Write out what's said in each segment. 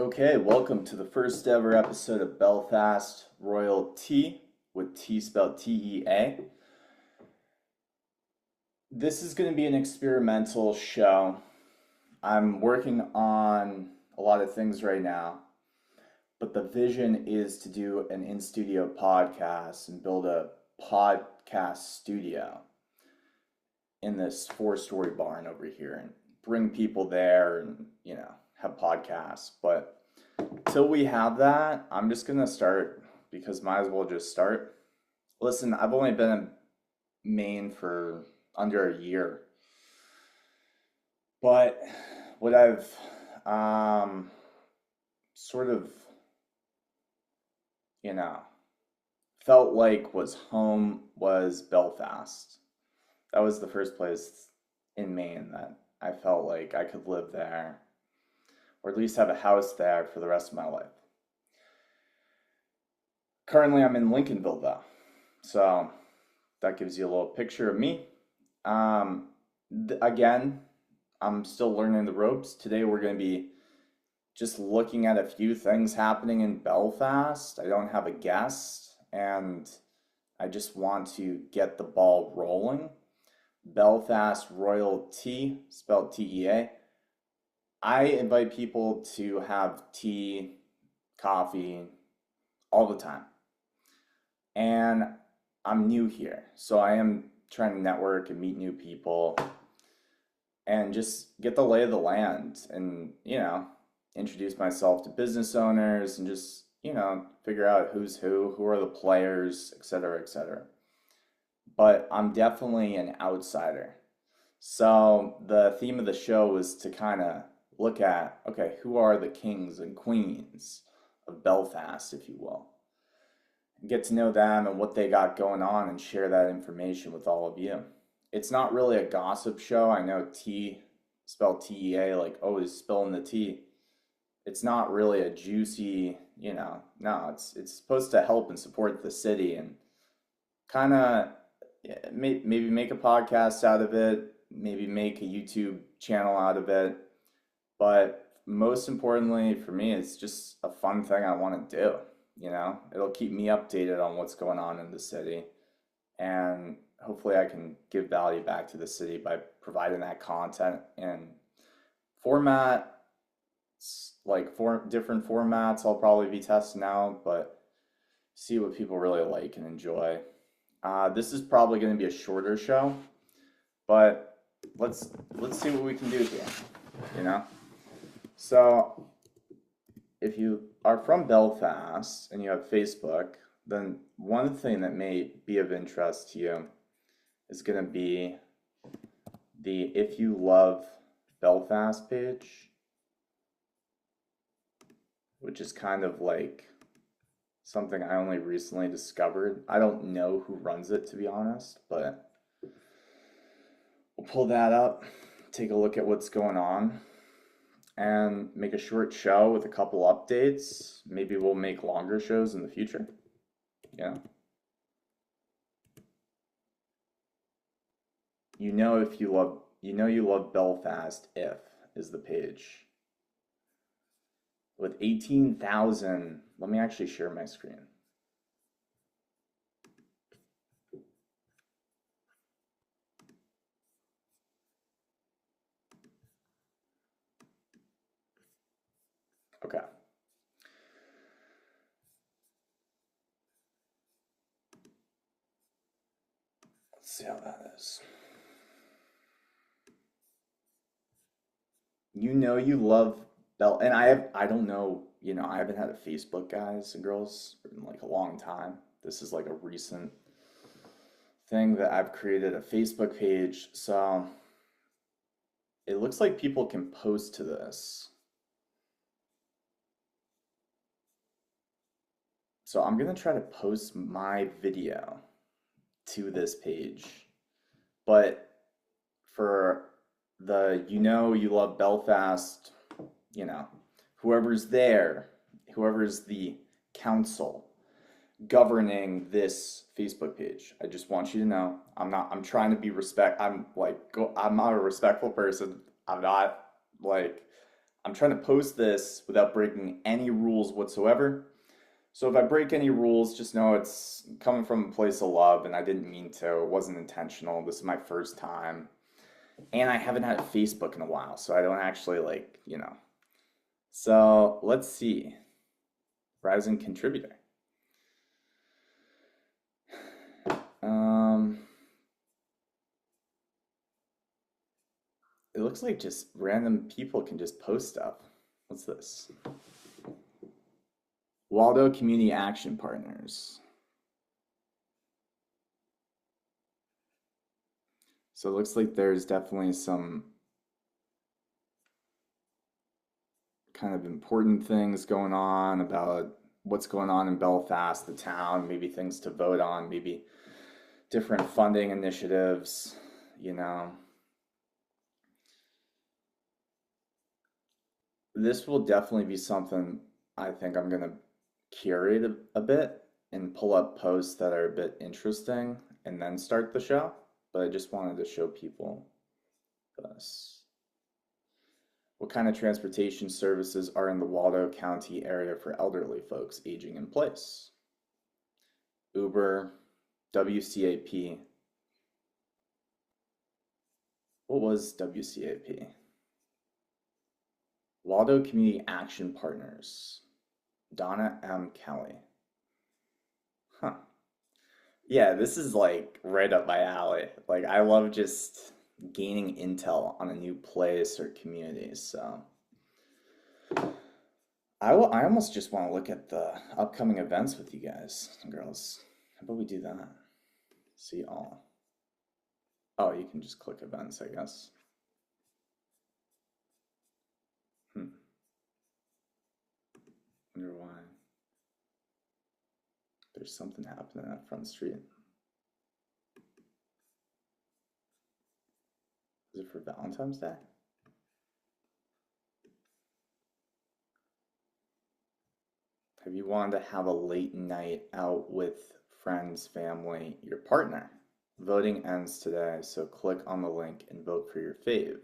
Okay, welcome to the first ever episode of Belfast RoyalTea with T spelled Tea. This is going to be an experimental show. I'm working on a lot of things right now, but the vision is to do an in-studio podcast and build a podcast studio in this four-story barn over here and bring people there and, have podcasts. But till we have that, I'm just gonna start because might as well just start. Listen, I've only been in Maine for under a year, but what I've sort of, you know, felt like was home was Belfast. That was the first place in Maine that I felt like I could live there, or at least have a house there for the rest of my life. Currently, I'm in Lincolnville though, so that gives you a little picture of me. Um, Again, I'm still learning the ropes. Today, we're going to be just looking at a few things happening in Belfast. I don't have a guest, and I just want to get the ball rolling. Belfast RoyalTea, spelled Tea. I invite people to have tea, coffee, all the time. And I'm new here, so I am trying to network and meet new people and just get the lay of the land and, introduce myself to business owners and just, figure out who's who are the players, et cetera, et cetera. But I'm definitely an outsider. So the theme of the show was to kind of look at, okay, who are the kings and queens of Belfast, if you will, and get to know them and what they got going on and share that information with all of you. It's not really a gossip show. I know tea, spelled Tea, like, oh, he's spilling the tea. It's not really a juicy, no, it's supposed to help and support the city and kind of maybe make a podcast out of it, maybe make a YouTube channel out of it. But most importantly for me, it's just a fun thing I want to do. It'll keep me updated on what's going on in the city. And hopefully I can give value back to the city by providing that content in format, like different formats I'll probably be testing out, but see what people really like and enjoy. This is probably going to be a shorter show, but let's see what we can do here, So if you are from Belfast and you have Facebook, then one thing that may be of interest to you is going to be the If You Love Belfast page, which is kind of like something I only recently discovered. I don't know who runs it, to be honest, but we'll pull that up, take a look at what's going on, and make a short show with a couple updates. Maybe we'll make longer shows in the future. Yeah. You love Belfast if is the page. With 18,000, let me actually share my screen. Okay. Let's see how that is. You love and I don't know, I haven't had a Facebook, guys and girls, in like a long time. This is like a recent thing that I've created a Facebook page. So it looks like people can post to this. So I'm gonna try to post my video to this page. But for the You Love Belfast, whoever's there, whoever's the council governing this Facebook page, I just want you to know I'm trying to be I'm not a respectful person. I'm not like I'm trying to post this without breaking any rules whatsoever. So if I break any rules, just know it's coming from a place of love and I didn't mean to. It wasn't intentional. This is my first time. And I haven't had Facebook in a while, so I don't actually like. So let's see. Rising contributor. Um, it looks like just random people can just post stuff. What's this? Waldo Community Action Partners. So it looks like there's definitely some kind of important things going on about what's going on in Belfast, the town, maybe things to vote on, maybe different funding initiatives, you know. This will definitely be something I think I'm gonna curate a bit and pull up posts that are a bit interesting and then start the show. But I just wanted to show people this. What kind of transportation services are in the Waldo County area for elderly folks aging in place? Uber, WCAP. What was WCAP? Waldo Community Action Partners. Donna M. Kelly. Huh. Yeah, this is like right up my alley. Like I love just gaining intel on a new place or community. So I almost just want to look at the upcoming events with you guys and girls. How about we do that? See all. Oh, you can just click events, I guess. Hmm. Wonder why. There's something happening at Front Street. Is it for Valentine's Day? Have you wanted to have a late night out with friends, family, your partner? Voting ends today, so click on the link and vote for your fave.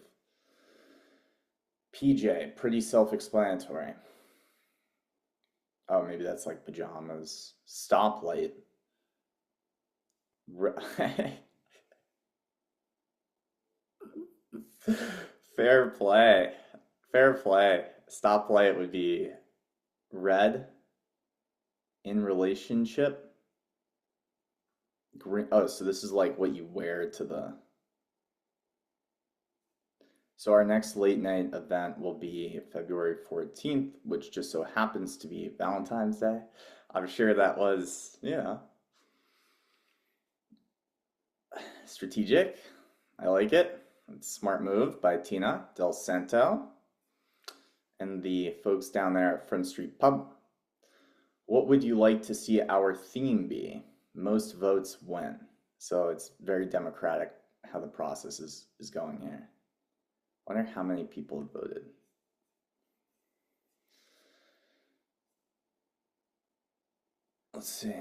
PJ, pretty self-explanatory. Oh, maybe that's like pajamas. Stoplight. Fair play. Fair play. Stoplight would be red in relationship. Green. Oh, so this is like what you wear to the. So our next late night event will be February 14th, which just so happens to be Valentine's Day. I'm sure that was, strategic. I like it. It's a smart move by Tina Del Santo and the folks down there at Front Street Pub. What would you like to see our theme be? Most votes win. So it's very democratic how the process is going here. Wonder how many people have voted. Let's see.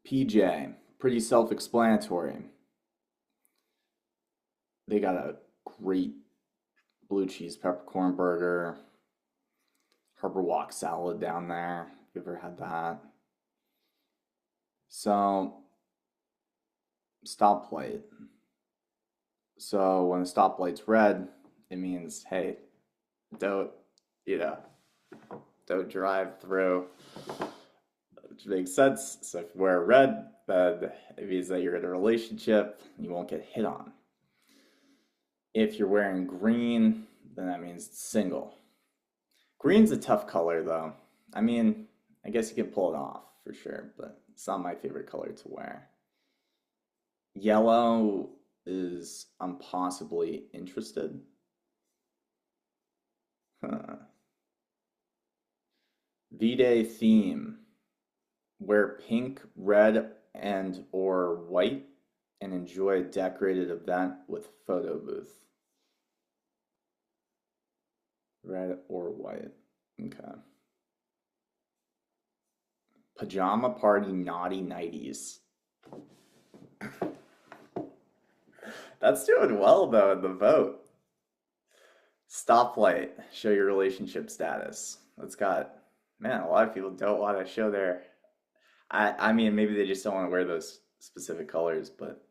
PJ, pretty self-explanatory. They got a great blue cheese peppercorn burger, Harbor Walk salad down there. You ever had that? So, stoplight. So when the stoplight's red, it means, hey, don't, you know, don't drive through, which makes sense. So if you wear red, then it means that you're in a relationship and you won't get hit on. If you're wearing green, then that means it's single. Green's a tough color though. I mean, I guess you can pull it off for sure, but it's not my favorite color to wear. Yellow is I'm possibly interested. Huh. V-Day theme. Wear pink, red, and or white and enjoy a decorated event with photo booth. Red or white. Okay. Pajama party naughty nighties. That's doing well though in the vote. Stoplight, show your relationship status. That's got, man, a lot of people don't want to show their, I mean, maybe they just don't want to wear those specific colors, but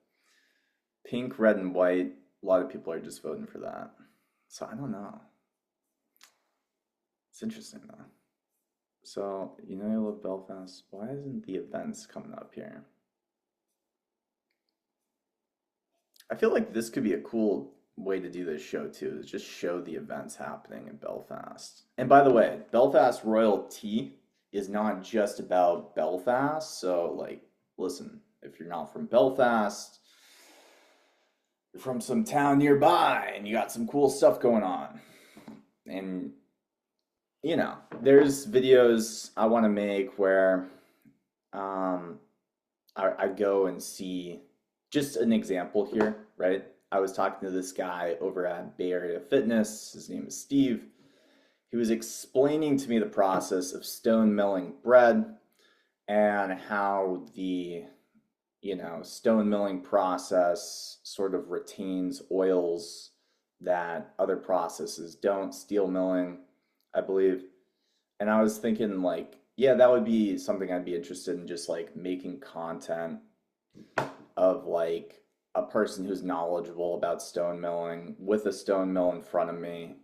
pink, red, and white, a lot of people are just voting for that. So I don't know. It's interesting though. So, you know, I love Belfast. Why isn't the events coming up here? I feel like this could be a cool way to do this show too, is just show the events happening in Belfast. And by the way, Belfast RoyalTea is not just about Belfast. So, like, listen, if you're not from Belfast, you're from some town nearby and you got some cool stuff going on. And, you know, there's videos I want to make where um, I go and see just an example here, right? I was talking to this guy over at Bay Area Fitness. His name is Steve. He was explaining to me the process of stone milling bread and how the, you know, stone milling process sort of retains oils that other processes don't. Steel milling, I believe. And I was thinking, like, yeah, that would be something I'd be interested in, just like making content of like a person who's knowledgeable about stone milling with a stone mill in front of me,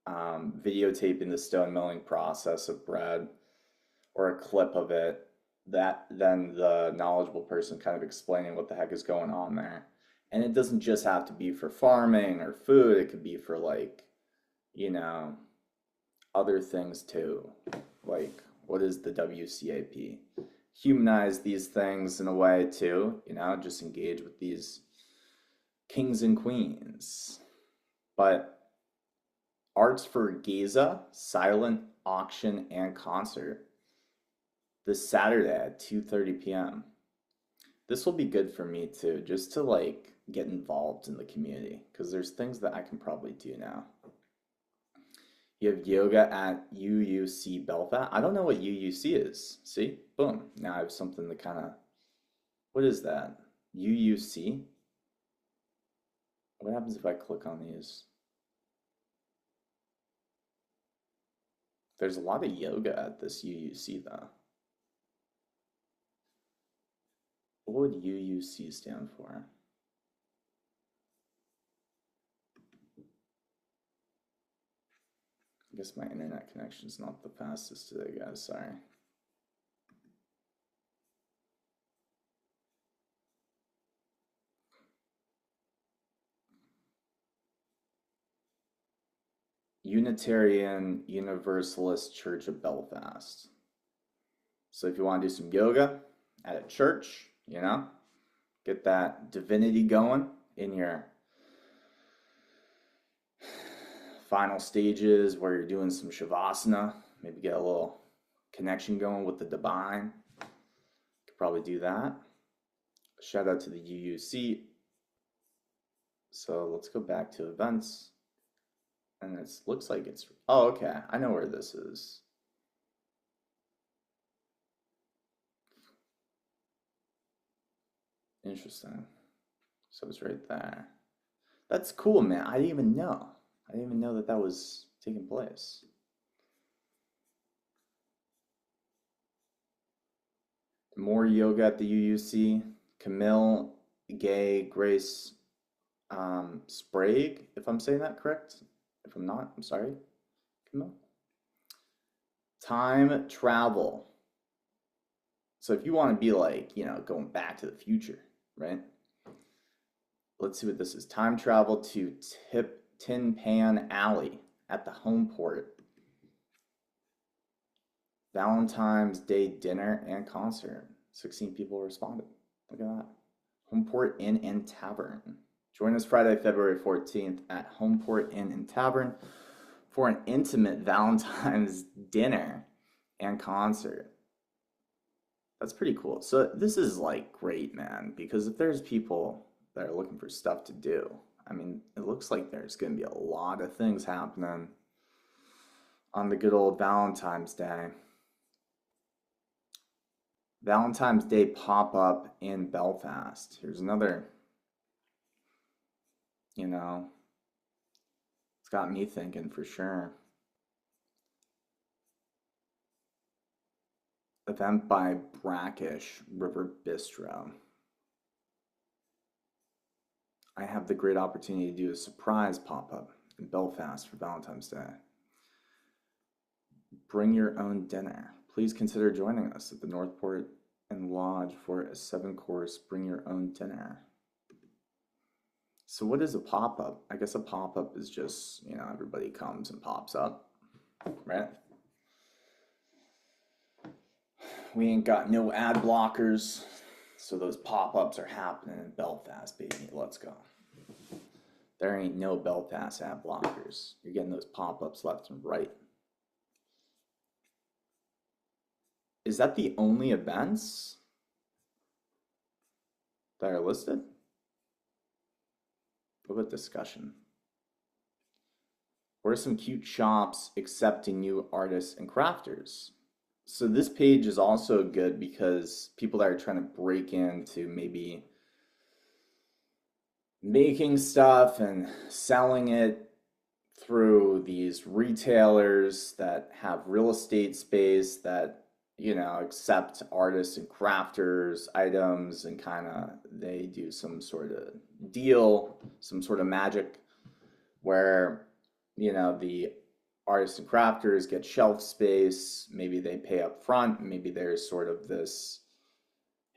videotaping the stone milling process of bread or a clip of it, that then the knowledgeable person kind of explaining what the heck is going on there. And it doesn't just have to be for farming or food, it could be for like, you know, other things too. Like, what is the WCAP? Humanize these things in a way too, you know, just engage with these kings and queens. But Arts for Gaza, silent auction and concert this Saturday at 2:30 p.m. This will be good for me too, just to like get involved in the community because there's things that I can probably do now. You have yoga at UUC Belfast. I don't know what UUC is. See? Boom. Now I have something to kind of. What is that? UUC? What happens if I click on these? There's a lot of yoga at this UUC though. What would UUC stand for? I guess my internet connection is not the fastest today, guys. Sorry. Unitarian Universalist Church of Belfast. So if you want to do some yoga at a church, you know, get that divinity going in your final stages where you're doing some shavasana, maybe get a little connection going with the divine. Could probably do that. Shout out to the UUC. So let's go back to events. And it looks like it's, oh, okay. I know where this is. Interesting. So it's right there. That's cool, man. I didn't even know. I didn't even know that that was taking place. More yoga at the UUC. Camille Gay Grace Sprague, if I'm saying that correct. If I'm not, I'm sorry. Camille. Time travel. So if you want to be like, you know, going back to the future, right? Let's see what this is. Time travel to Tin Pan Alley at the home port. Valentine's Day dinner and concert. 16 people responded. Look at that. Homeport Inn and Tavern. Join us Friday, February 14th at Homeport Inn and Tavern for an intimate Valentine's dinner and concert. That's pretty cool. So this is like great, man, because if there's people that are looking for stuff to do, I mean, it looks like there's going to be a lot of things happening on the good old Valentine's Day. Valentine's Day pop-up in Belfast. Here's another, you know, It's got me thinking for sure. Event by Brackish River Bistro. I have the great opportunity to do a surprise pop-up in Belfast for Valentine's Day. Bring your own dinner. Please consider joining us at the Northport and Lodge for a 7-course bring your own dinner. So what is a pop-up? I guess a pop-up is just, everybody comes and pops up, right? We ain't got no ad blockers, so those pop-ups are happening in Belfast, baby. Let's go. There ain't no Belfast ad blockers. You're getting those pop-ups left and right. Is that the only events that are listed? What about discussion? What are some cute shops accepting new artists and crafters? So this page is also good because people that are trying to break into maybe making stuff and selling it through these retailers that have real estate space that accept artists and crafters items, and kind of they do some sort of deal, some sort of magic where the artists and crafters get shelf space. Maybe they pay up front. Maybe there's sort of this,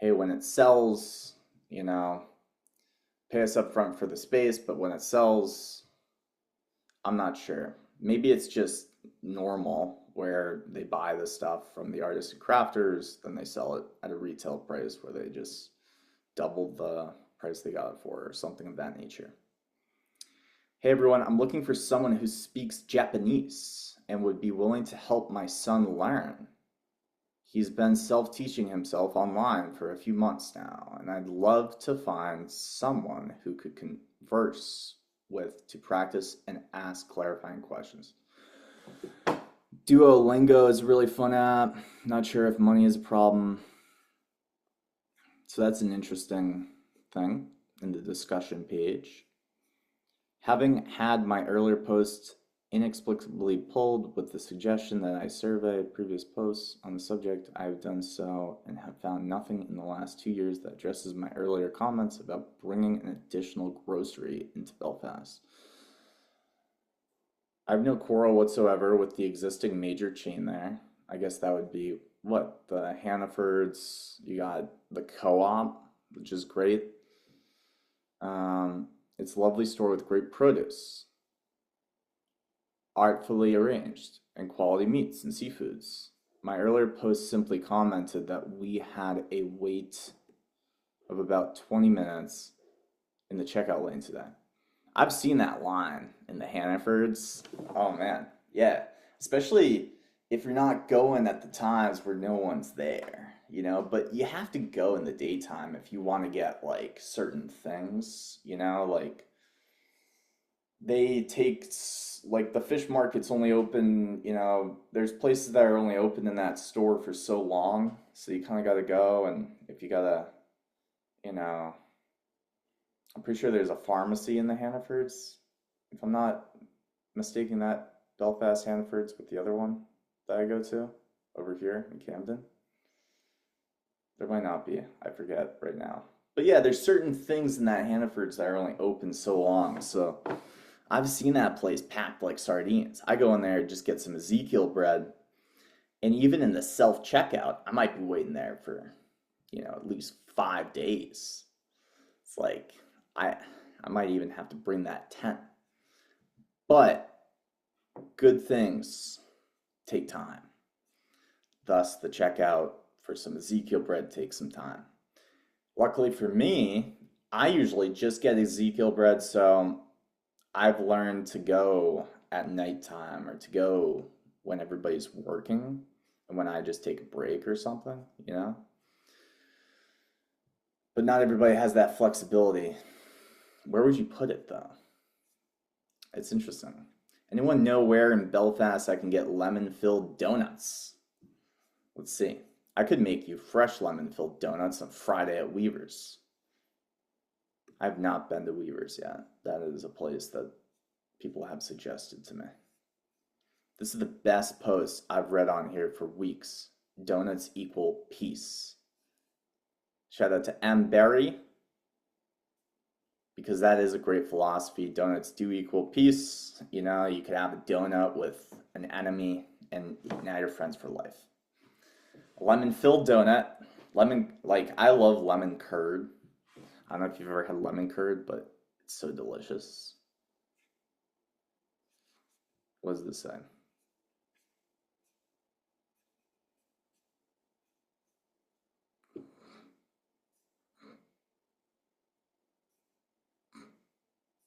hey, when it sells, pay us up front for the space, but when it sells, I'm not sure. Maybe it's just normal where they buy the stuff from the artists and crafters, then they sell it at a retail price where they just doubled the price they got it for, or something of that nature. Hey everyone, I'm looking for someone who speaks Japanese and would be willing to help my son learn. He's been self-teaching himself online for a few months now, and I'd love to find someone who could converse with to practice and ask clarifying questions. Duolingo is a really fun app. Not sure if money is a problem. So that's an interesting thing in the discussion page. Having had my earlier post inexplicably pulled with the suggestion that I survey previous posts on the subject, I've done so and have found nothing in the last 2 years that addresses my earlier comments about bringing an additional grocery into Belfast. I have no quarrel whatsoever with the existing major chain there. I guess that would be what? The Hannafords. You got the Co-op, which is great. It's a lovely store with great produce, artfully arranged, and quality meats and seafoods. My earlier post simply commented that we had a wait of about 20 minutes in the checkout lane today. I've seen that line in the Hannafords. Oh man, yeah. Especially if you're not going at the times where no one's there, but you have to go in the daytime if you want to get like certain things, like they take, like the fish market's only open, there's places that are only open in that store for so long, so you kind of got to go, and if you got to, I'm pretty sure there's a pharmacy in the Hannafords, if I'm not mistaking that Belfast Hannafords with the other one that I go to over here in Camden. There might not be, I forget right now. But yeah, there's certain things in that Hannafords that are only open so long, so I've seen that place packed like sardines. I go in there and just get some Ezekiel bread, and even in the self-checkout, I might be waiting there for, at least 5 days. It's like, I might even have to bring that tent. But good things take time. Thus, the checkout for some Ezekiel bread takes some time. Luckily for me, I usually just get Ezekiel bread, so I've learned to go at nighttime or to go when everybody's working and when I just take a break or something, But not everybody has that flexibility. Where would you put it though? It's interesting. Anyone know where in Belfast I can get lemon-filled donuts? Let's see. I could make you fresh lemon-filled donuts on Friday at Weaver's. I've not been to Weaver's yet. That is a place that people have suggested to me. This is the best post I've read on here for weeks. Donuts equal peace. Shout out to M. Berry, because that is a great philosophy. Donuts do equal peace. You know, you could have a donut with an enemy and now you're friends for life. A lemon-filled donut. I love lemon curd. I don't know if you've ever had lemon curd, but it's so delicious. What does this say?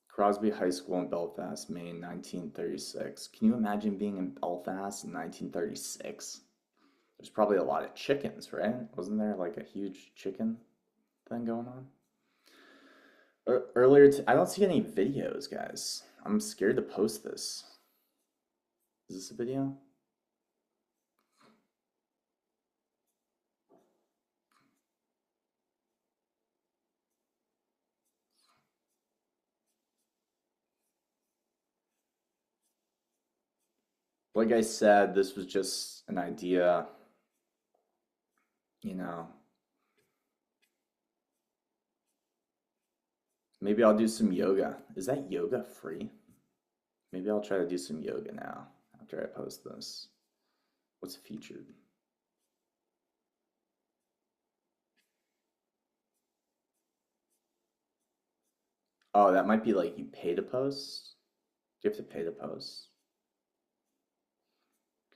Crosby High School in Belfast, Maine, 1936. Can you imagine being in Belfast in 1936? There's probably a lot of chickens, right? Wasn't there like a huge chicken thing going on? I don't see any videos, guys. I'm scared to post this. Is this a video? Like I said, this was just an idea, you know. Maybe I'll do some yoga. Is that yoga free? Maybe I'll try to do some yoga now after I post this. What's featured? Oh, that might be like you pay to post. You have to pay to post.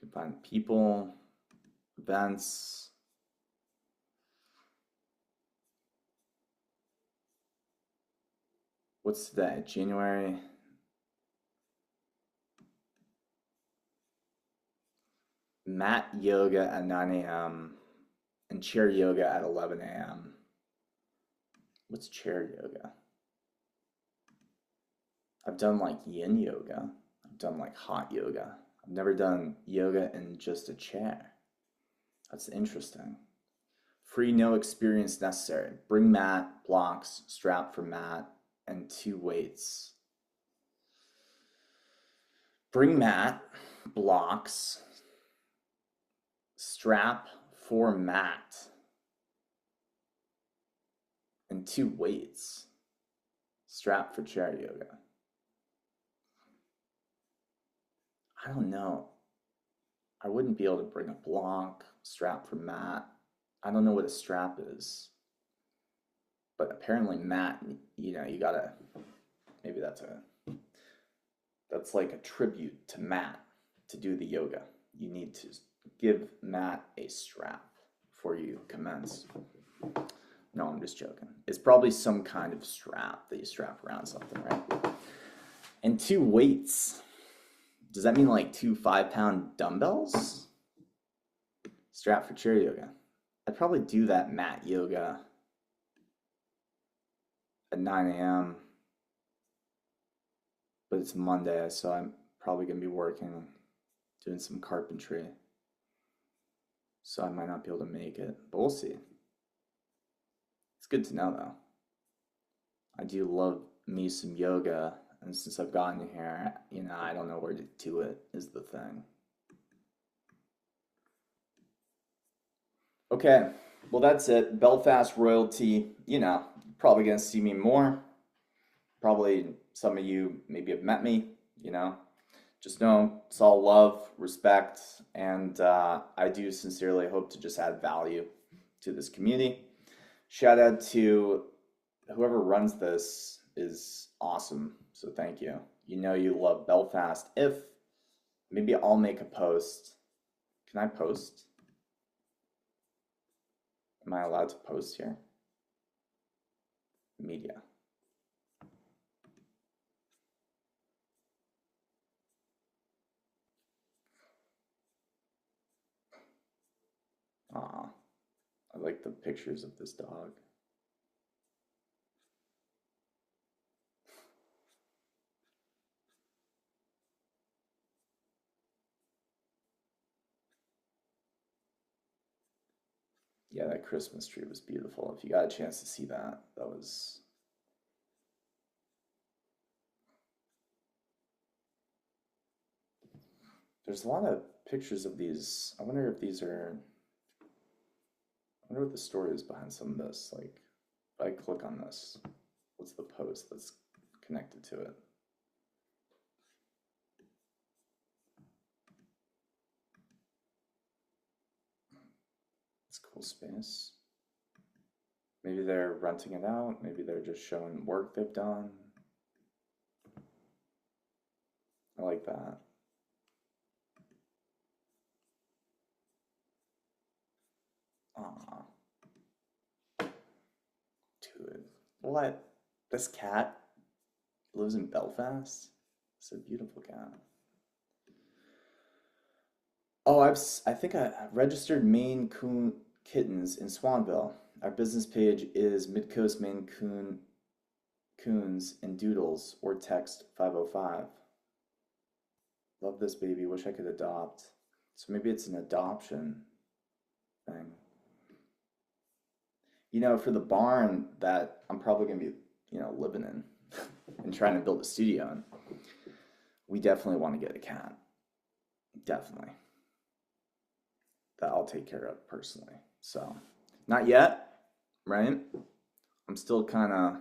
You can find people, events. What's today? January. Mat yoga at 9 a.m. and chair yoga at 11 a.m. What's chair yoga? I've done like yin yoga. I've done like hot yoga. I've never done yoga in just a chair. That's interesting. Free, no experience necessary. Bring mat, blocks, strap for mat, and 2 weights. Bring mat, blocks, strap for mat, and 2 weights. Strap for chair yoga. I don't know. I wouldn't be able to bring a block, strap for mat. I don't know what a strap is. But apparently mat, you know, you gotta, maybe that's like a tribute to Matt to do the yoga. You need to give Matt a strap before you commence. No, I'm just joking. It's probably some kind of strap that you strap around something, right? And 2 weights. Does that mean like 2 5-pound dumbbells? Strap for chair yoga. I'd probably do that mat yoga at 9 a.m. But it's Monday, so I'm probably going to be working, doing some carpentry. So I might not be able to make it, but we'll see. It's good to know, though. I do love me some yoga, and since I've gotten here, you know, I don't know where to do it, is the thing. Okay, well, that's it. Belfast RoyalTea, you know, probably going to see me more. Probably some of you maybe have met me, you know. Just know it's all love, respect, and I do sincerely hope to just add value to this community. Shout out to whoever runs this is awesome, so thank you. You know you love Belfast. If maybe I'll make a post. Can I post? Am I allowed to post here? Media. Aw, I like the pictures of this dog. Yeah, that Christmas tree was beautiful. If you got a chance to see that, that was There's a lot of pictures of these. I wonder if these are, I wonder what the story is behind some of this. Like, if I click on this, what's the post that's connected to it? It's a cool space. Maybe they're renting it out. Maybe they're just showing work they've done. I like that. Aw, dude. What? This cat lives in Belfast? It's a beautiful cat. Oh, I think I registered Maine Coon kittens in Swanville. Our business page is Midcoast Maine Coons and Doodles or text 505. Love this baby. Wish I could adopt. So maybe it's an adoption thing. You know, for the barn that I'm probably gonna be, living in and trying to build a studio in, we definitely want to get a cat. Definitely. That I'll take care of personally. So, not yet, right? I'm still kind of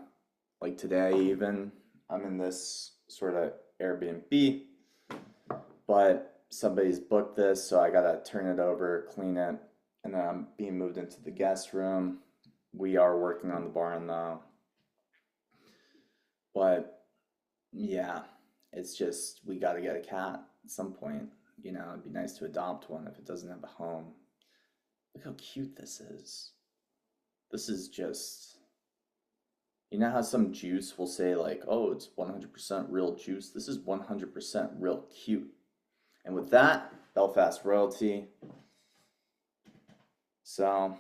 like today, even I'm in this sort of Airbnb, but somebody's booked this, so I gotta turn it over, clean it, and then I'm being moved into the guest room. We are working on the barn though, but yeah, it's just we gotta get a cat at some point. It'd be nice to adopt one if it doesn't have a home. Look how cute this is. This is just, you know how some juice will say like, oh, it's 100% real juice? This is 100% real cute. And with that, Belfast RoyalTea. So,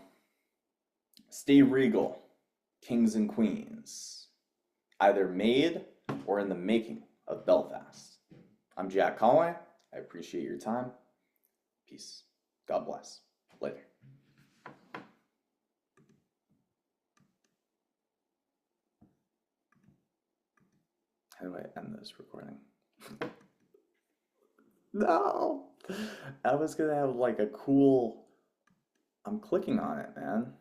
stay regal, kings and queens, either made or in the making of Belfast. I'm Jack Conway. I appreciate your time. Peace. God bless. Later. How do I end this recording? No! I was gonna have like a cool. I'm clicking on it, man.